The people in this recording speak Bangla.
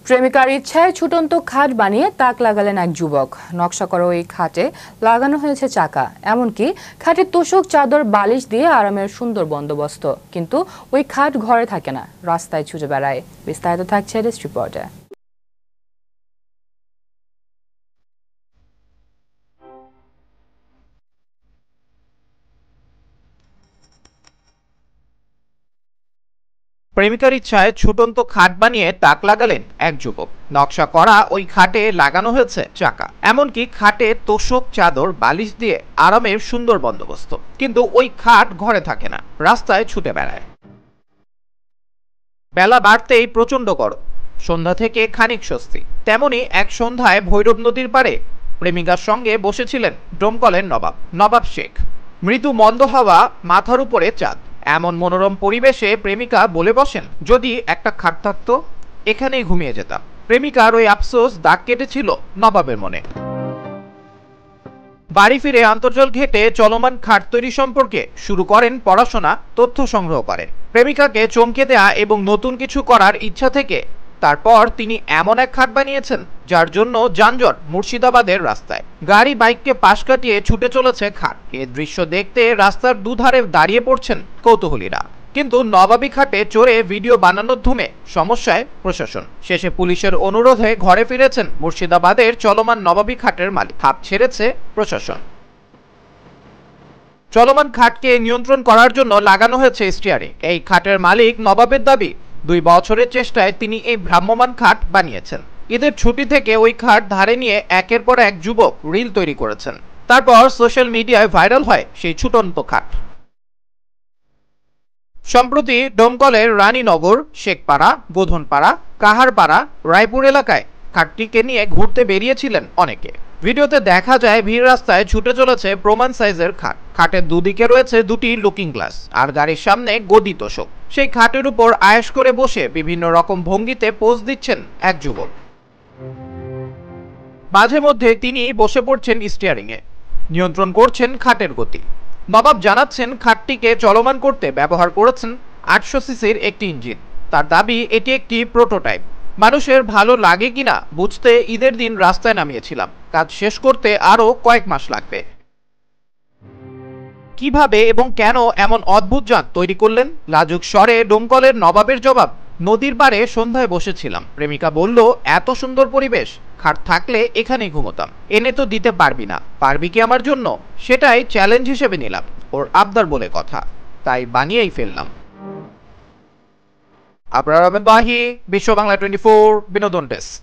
প্রেমিকার ইচ্ছায় ছুটন্ত খাট বানিয়ে তাক লাগালেন এক যুবক। নকশা করা ওই খাটে লাগানো হয়েছে চাকা, এমনকি খাটে তোশক, চাদর, বালিশ দিয়ে আরামের সুন্দর বন্দোবস্ত। কিন্তু ওই খাট ঘরে থাকে না, রাস্তায় ছুটে বেড়ায়। বিস্তারিত থাকছে ডেস্ক রিপোর্টে। প্রেমিকার ইচ্ছায় ছুটন্ত খাট বানিয়ে তাক লাগালেন এক যুবক। নকশা করা ওই খাটে লাগানো হয়েছে চাকা, এমনকি খাটে তোশক, চাদর, বালিশ দিয়ে আরামের সুন্দর বন্দোবস্ত। কিন্তু ওই খাট ঘরে থাকে না, রাস্তায় ছুটে বেড়ায়। বেলা বাড়তেই প্রচন্ড গরম, সন্ধ্যা থেকে খানিক স্বস্তি। তেমনি এক সন্ধ্যায় ভৈরব নদীর পাড়ে প্রেমিকার সঙ্গে বসেছিলেন ডোমকলের নবাব শেখ। মৃদু মন্দ হাওয়া, মাথার উপরে চাঁদ। এমন মনোরম পরিবেশে প্রেমিকা বলে বসেন, যদি একটা খাট থাকতো এখানেই ঘুমিয়ে যেতাম। প্রেমিকার ওই আফসোস দাগ কেটেছিল নবাবের মনে। বাড়ি ফিরে আন্তর্জাল ঘেটে চলমান খাট তৈরি সম্পর্কে শুরু করেন পড়াশোনা, তথ্য সংগ্রহ করেন। প্রেমিকাকে চমকে দেয়া এবং নতুন কিছু করার ইচ্ছা থেকে তারপর তিনি এমন এক খাট বানিয়েছেন যার জন্য যানজট মুর্শিদাবাদের রাস্তায়। গাড়ি বাইককে পাশ কাটিয়ে ছুটে চলেছে খাট। এ দৃশ্য দেখতে রাস্তার দুধারে দাঁড়িয়ে পড়ছেন কৌতূহলীরা। কিন্তু নবাবী খাটে চড়ে ভিডিও বানানোর ধুমে সমস্যায় প্রশাসন। শেষে পুলিশের অনুরোধে ঘরে ফিরেছেন মুর্শিদাবাদের চলমান নবাবী খাটের মালিক। হাঁপ ছেড়েছে প্রশাসন। চলমান খাটকে নিয়ন্ত্রণ করার জন্য লাগানো হয়েছে স্টিয়ারিং। এই খাটের মালিক নবাবের দাবি, 2 বছরের চেষ্টায় তিনি এই ভ্রাম্যমাণ খাট বানিয়েছেন। ঈদের ছুটি থেকে ওই খাট ধারে নিয়ে একের পর এক যুবক রিল তৈরি করেছেন। তারপর সোশ্যাল মিডিয়ায় ভাইরাল হয় সেই ছুটন্ত খাট। সম্প্রতি ডোমকলের রানীনগর, শেখপাড়া, গোধনপাড়া, কাহারপাড়া, রায়পুর এলাকায় খাটটিকে নিয়ে ঘুরতে বেরিয়েছিলেন অনেকে। ভিডিওতে দেখা যায় ভিড় রাস্তায় ছুটে চলেছে প্রমাণ সাইজের খাট। খাটের দুদিকে রয়েছে 2টি লুকিং গ্লাস আর গাড়ির সামনে গদি তোশক। সেই খাটের উপর আয়েশ করে বসে বিভিন্ন রকম ভঙ্গিতে পোজ দিচ্ছেন এক যুবক। মাঝে মধ্যে তিনি বসে পড়ছেন স্টিয়ারিংয়ে, নিয়ন্ত্রণ করছেন খাটের গতি। নবাব জানাচ্ছেন, খাটটিকে চলমান করতে ব্যবহার করেছেন 800 সিসির একটি ইঞ্জিন। তার দাবি, এটি একটি প্রোটোটাইপ। মানুষের ভালো লাগে কিনা বুঝতে ঈদের দিন রাস্তায় নামিয়েছিলাম। কাজ শেষ করতে আরো কয়েক মাস লাগবে। কিভাবে এবং কেন এমন অদ্ভুত জাত তৈরি করলেন? লাজুক স্বরে ডোমকলের নবাবের জবাব, নদীর পাড়ে সন্ধ্যায় বসেছিলাম। প্রেমিকা বলল, এত সুন্দর পরিবেশ, খাট থাকলে এখানেই ঘুমোতাম। এনে তো দিতে পারবি না, পারবি কি আমার জন্য? সেটাই চ্যালেঞ্জ হিসেবে নিলাম। ওর আবদার বলে কথা, তাই বানিয়েই ফেললাম। আবরার আহমেদ বাহি, বিশ্ব বাংলা 24 বিনোদন ডেস্ক।